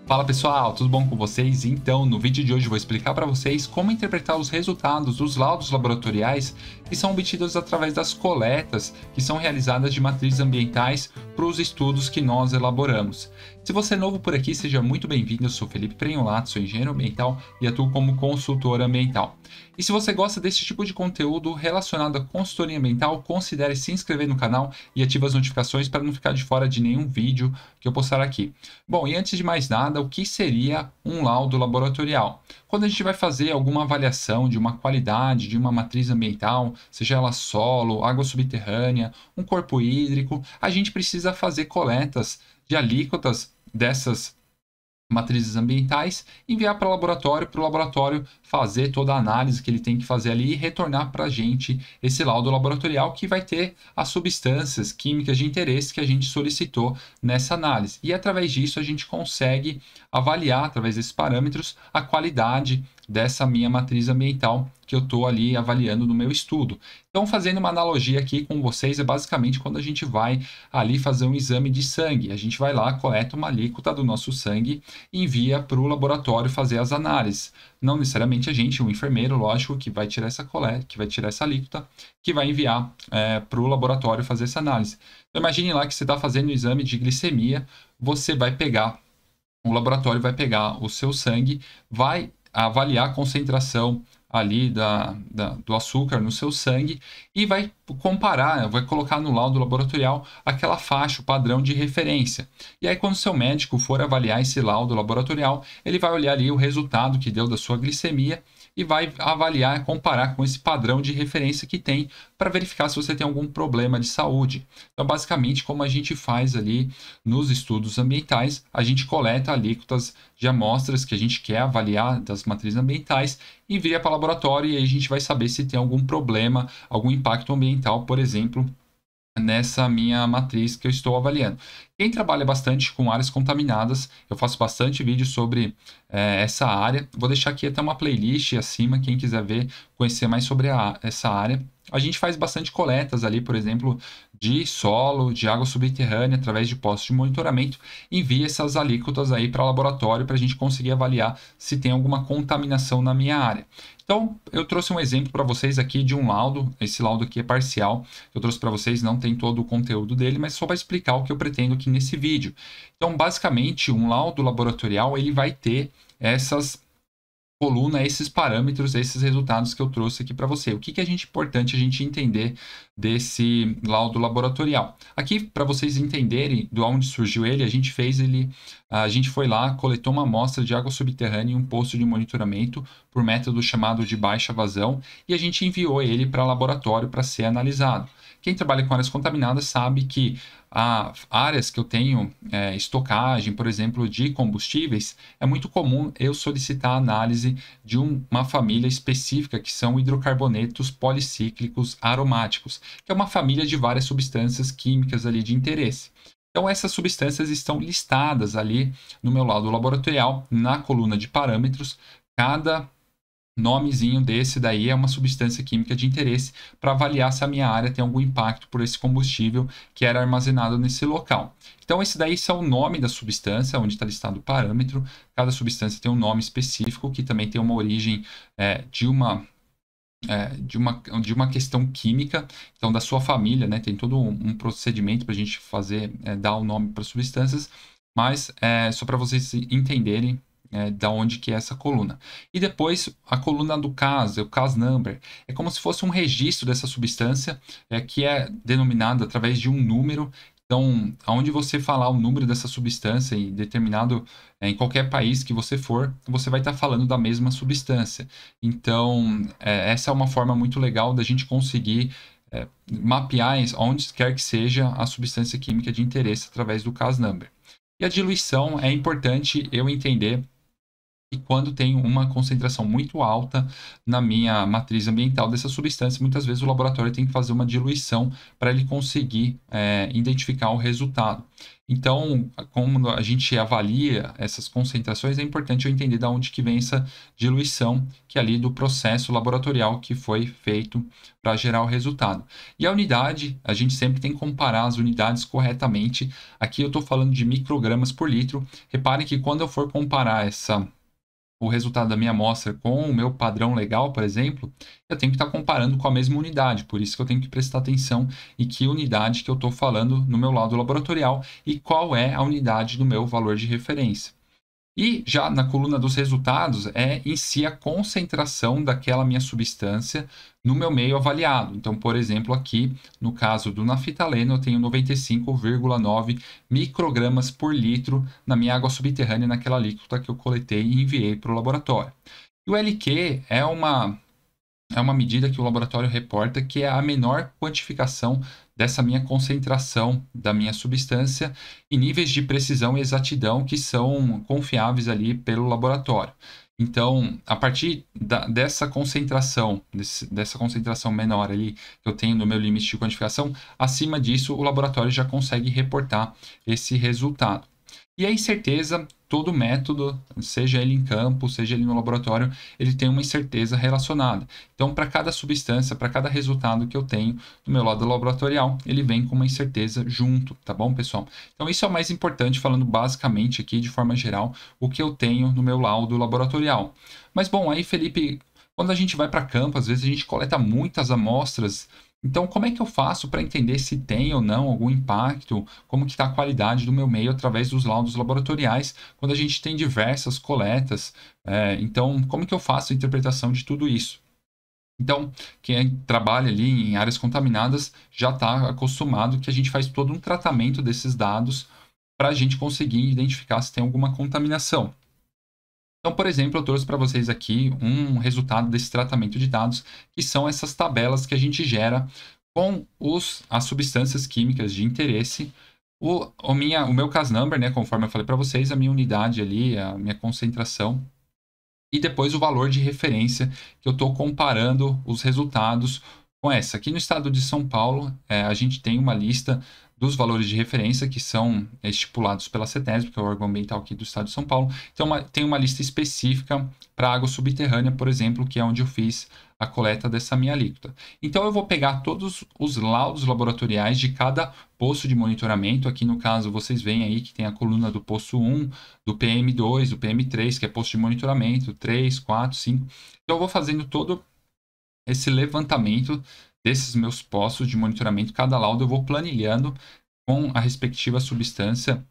Fala pessoal, tudo bom com vocês? Então, no vídeo de hoje eu vou explicar para vocês como interpretar os resultados dos laudos laboratoriais que são obtidos através das coletas que são realizadas de matrizes ambientais para os estudos que nós elaboramos. Se você é novo por aqui, seja muito bem-vindo. Eu sou Felipe Prenholato, sou engenheiro ambiental e atuo como consultor ambiental. E se você gosta desse tipo de conteúdo relacionado à consultoria ambiental, considere se inscrever no canal e ative as notificações para não ficar de fora de nenhum vídeo que eu postar aqui. Bom, e antes de mais nada, o que seria um laudo laboratorial? Quando a gente vai fazer alguma avaliação de uma qualidade de uma matriz ambiental, seja ela solo, água subterrânea, um corpo hídrico, a gente precisa fazer coletas de alíquotas dessas matrizes ambientais, enviar para o laboratório fazer toda a análise que ele tem que fazer ali e retornar para a gente esse laudo laboratorial que vai ter as substâncias químicas de interesse que a gente solicitou nessa análise. E através disso a gente consegue avaliar, através desses parâmetros, a qualidade dessa minha matriz ambiental que eu estou ali avaliando no meu estudo. Então, fazendo uma analogia aqui com vocês, é basicamente quando a gente vai ali fazer um exame de sangue. A gente vai lá, coleta uma alíquota do nosso sangue e envia para o laboratório fazer as análises. Não necessariamente a gente, um enfermeiro, lógico, que vai tirar essa coleta, que vai tirar essa alíquota, que vai enviar para o laboratório fazer essa análise. Então, imagine lá que você está fazendo um exame de glicemia, você vai pegar, o laboratório vai pegar o seu sangue, vai avaliar a concentração ali do açúcar no seu sangue e vai comparar, vai colocar no laudo laboratorial aquela faixa, o padrão de referência. E aí, quando o seu médico for avaliar esse laudo laboratorial, ele vai olhar ali o resultado que deu da sua glicemia e vai avaliar, comparar com esse padrão de referência que tem para verificar se você tem algum problema de saúde. Então, basicamente, como a gente faz ali nos estudos ambientais, a gente coleta alíquotas de amostras que a gente quer avaliar das matrizes ambientais, envia para o laboratório e aí a gente vai saber se tem algum problema, algum impacto ambiental, por exemplo, nessa minha matriz que eu estou avaliando. Quem trabalha bastante com áreas contaminadas, eu faço bastante vídeo sobre essa área. Vou deixar aqui até uma playlist acima, quem quiser ver, conhecer mais sobre essa área. A gente faz bastante coletas ali, por exemplo, de solo, de água subterrânea, através de postos de monitoramento, envia essas alíquotas aí para o laboratório para a gente conseguir avaliar se tem alguma contaminação na minha área. Então, eu trouxe um exemplo para vocês aqui de um laudo. Esse laudo aqui é parcial. Eu trouxe para vocês, não tem todo o conteúdo dele, mas só para explicar o que eu pretendo aqui nesse vídeo. Então, basicamente, um laudo laboratorial, ele vai ter essas coluna, esses parâmetros, esses resultados que eu trouxe aqui para você. O que é importante a gente entender desse laudo laboratorial? Aqui, para vocês entenderem de onde surgiu ele, a gente foi lá, coletou uma amostra de água subterrânea em um posto de monitoramento por método chamado de baixa vazão e a gente enviou ele para laboratório para ser analisado. Quem trabalha com áreas contaminadas sabe que áreas que eu tenho estocagem, por exemplo, de combustíveis, é muito comum eu solicitar a análise de uma família específica, que são hidrocarbonetos policíclicos aromáticos, que é uma família de várias substâncias químicas ali de interesse. Então, essas substâncias estão listadas ali no meu laudo laboratorial, na coluna de parâmetros. Cada nomezinho desse daí é uma substância química de interesse para avaliar se a minha área tem algum impacto por esse combustível que era armazenado nesse local. Então, esse daí é o nome da substância, onde está listado o parâmetro. Cada substância tem um nome específico, que também tem uma origem de uma questão química, então da sua família, né? Tem todo um procedimento para a gente fazer, dar o nome para substâncias, mas só para vocês entenderem da onde que é essa coluna. E depois a coluna do CAS, o CAS number, é como se fosse um registro dessa substância que é denominado através de um número. Então, aonde você falar o número dessa substância em determinado, em qualquer país que você for, você vai estar falando da mesma substância. Então, essa é uma forma muito legal da gente conseguir mapear onde quer que seja a substância química de interesse através do CAS number. E a diluição é importante eu entender E quando tem uma concentração muito alta na minha matriz ambiental dessa substância, muitas vezes o laboratório tem que fazer uma diluição para ele conseguir identificar o resultado. Então, como a gente avalia essas concentrações, é importante eu entender de onde que vem essa diluição, que é ali do processo laboratorial que foi feito para gerar o resultado. E a unidade, a gente sempre tem que comparar as unidades corretamente. Aqui eu estou falando de microgramas por litro. Reparem que quando eu for comparar o resultado da minha amostra com o meu padrão legal, por exemplo, eu tenho que estar comparando com a mesma unidade. Por isso que eu tenho que prestar atenção em que unidade que eu estou falando no meu laudo laboratorial e qual é a unidade do meu valor de referência. E já na coluna dos resultados é em si a concentração daquela minha substância no meu meio avaliado. Então, por exemplo, aqui no caso do naftaleno, eu tenho 95,9 microgramas por litro na minha água subterrânea, naquela alíquota que eu coletei e enviei para o laboratório. E o LQ é uma medida que o laboratório reporta que é a menor quantificação dessa minha concentração da minha substância e níveis de precisão e exatidão que são confiáveis ali pelo laboratório. Então, a partir dessa concentração menor ali que eu tenho no meu limite de quantificação, acima disso o laboratório já consegue reportar esse resultado. E a incerteza, todo método, seja ele em campo, seja ele no laboratório, ele tem uma incerteza relacionada. Então, para cada substância, para cada resultado que eu tenho do meu lado laboratorial, ele vem com uma incerteza junto, tá bom, pessoal? Então, isso é o mais importante, falando basicamente aqui, de forma geral, o que eu tenho no meu laudo laboratorial. Mas, bom, aí, Felipe, quando a gente vai para campo, às vezes a gente coleta muitas amostras. Então, como é que eu faço para entender se tem ou não algum impacto, como que está a qualidade do meu meio através dos laudos laboratoriais, quando a gente tem diversas coletas? Então, como que eu faço a interpretação de tudo isso? Então, quem trabalha ali em áreas contaminadas já está acostumado que a gente faz todo um tratamento desses dados para a gente conseguir identificar se tem alguma contaminação. Então, por exemplo, eu trouxe para vocês aqui um resultado desse tratamento de dados, que são essas tabelas que a gente gera com as substâncias químicas de interesse, o meu CAS number, né, conforme eu falei para vocês, a minha unidade ali, a minha concentração, e depois o valor de referência que eu estou comparando os resultados com essa. Aqui no estado de São Paulo, a gente tem uma lista dos valores de referência que são estipulados pela CETESB, que é o órgão ambiental aqui do estado de São Paulo. Então, tem uma lista específica para água subterrânea, por exemplo, que é onde eu fiz a coleta dessa minha alíquota. Então, eu vou pegar todos os laudos laboratoriais de cada poço de monitoramento. Aqui, no caso, vocês veem aí que tem a coluna do poço 1, do PM2, do PM3, que é poço de monitoramento, 3, 4, 5. Então, eu vou fazendo todo esse levantamento desses meus postos de monitoramento. Cada laudo eu vou planilhando com a respectiva substância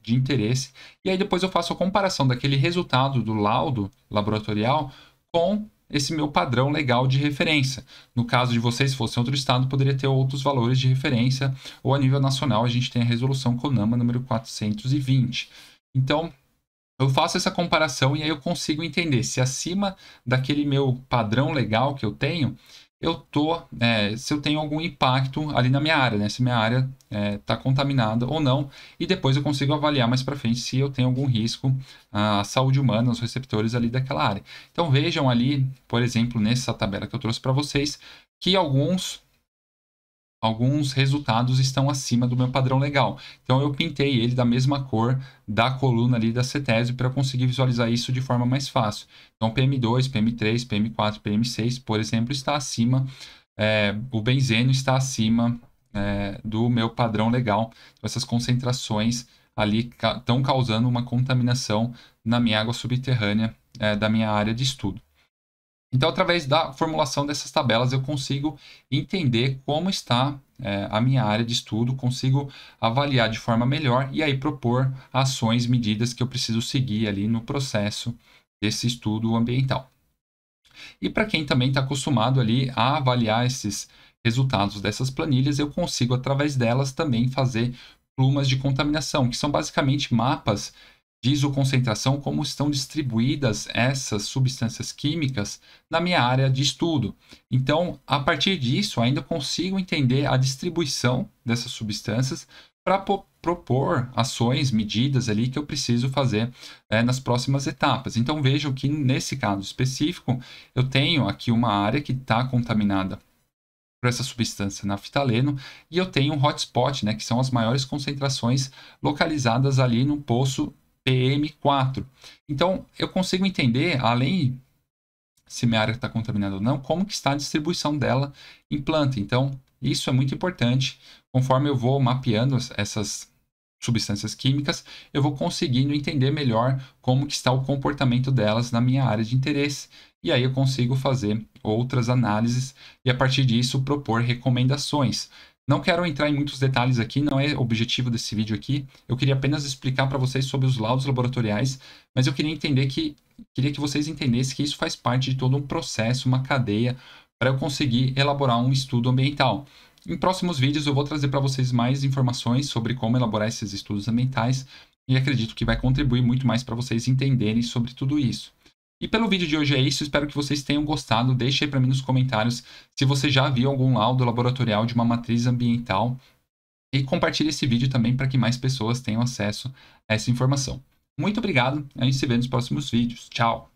de interesse. E aí depois eu faço a comparação daquele resultado do laudo laboratorial com esse meu padrão legal de referência. No caso de vocês, se fosse outro estado, poderia ter outros valores de referência, ou a nível nacional a gente tem a resolução CONAMA número 420. Então, eu faço essa comparação e aí eu consigo entender se acima daquele meu padrão legal que eu tenho, se eu tenho algum impacto ali na minha área, né? Se minha área está contaminada ou não, e depois eu consigo avaliar mais para frente se eu tenho algum risco à saúde humana, aos receptores ali daquela área. Então vejam ali, por exemplo, nessa tabela que eu trouxe para vocês, que alguns resultados estão acima do meu padrão legal. Então eu pintei ele da mesma cor da coluna ali da CETESB para conseguir visualizar isso de forma mais fácil. Então PM2, PM3, PM4, PM6, por exemplo, está acima, o benzeno está acima do meu padrão legal. Então, essas concentrações ali estão causando uma contaminação na minha água subterrânea da minha área de estudo. Então, através da formulação dessas tabelas, eu consigo entender como está a minha área de estudo, consigo avaliar de forma melhor e aí propor ações, medidas que eu preciso seguir ali no processo desse estudo ambiental. E para quem também está acostumado ali a avaliar esses resultados dessas planilhas, eu consigo, através delas, também fazer plumas de contaminação, que são basicamente mapas de isoconcentração, como estão distribuídas essas substâncias químicas na minha área de estudo. Então, a partir disso, ainda consigo entender a distribuição dessas substâncias para propor ações, medidas ali que eu preciso fazer nas próximas etapas. Então vejam que nesse caso específico, eu tenho aqui uma área que está contaminada por essa substância naftaleno, e eu tenho um hotspot, né, que são as maiores concentrações localizadas ali no poço PM4. Então, eu consigo entender, além se minha área está contaminada ou não, como que está a distribuição dela em planta. Então, isso é muito importante. Conforme eu vou mapeando essas substâncias químicas, eu vou conseguindo entender melhor como que está o comportamento delas na minha área de interesse. E aí eu consigo fazer outras análises e, a partir disso, propor recomendações. Não quero entrar em muitos detalhes aqui, não é o objetivo desse vídeo aqui. Eu queria apenas explicar para vocês sobre os laudos laboratoriais, mas eu queria que vocês entendessem que isso faz parte de todo um processo, uma cadeia, para eu conseguir elaborar um estudo ambiental. Em próximos vídeos eu vou trazer para vocês mais informações sobre como elaborar esses estudos ambientais e acredito que vai contribuir muito mais para vocês entenderem sobre tudo isso. E pelo vídeo de hoje é isso, espero que vocês tenham gostado. Deixe aí para mim nos comentários se você já viu algum laudo laboratorial de uma matriz ambiental e compartilhe esse vídeo também para que mais pessoas tenham acesso a essa informação. Muito obrigado, a gente se vê nos próximos vídeos. Tchau!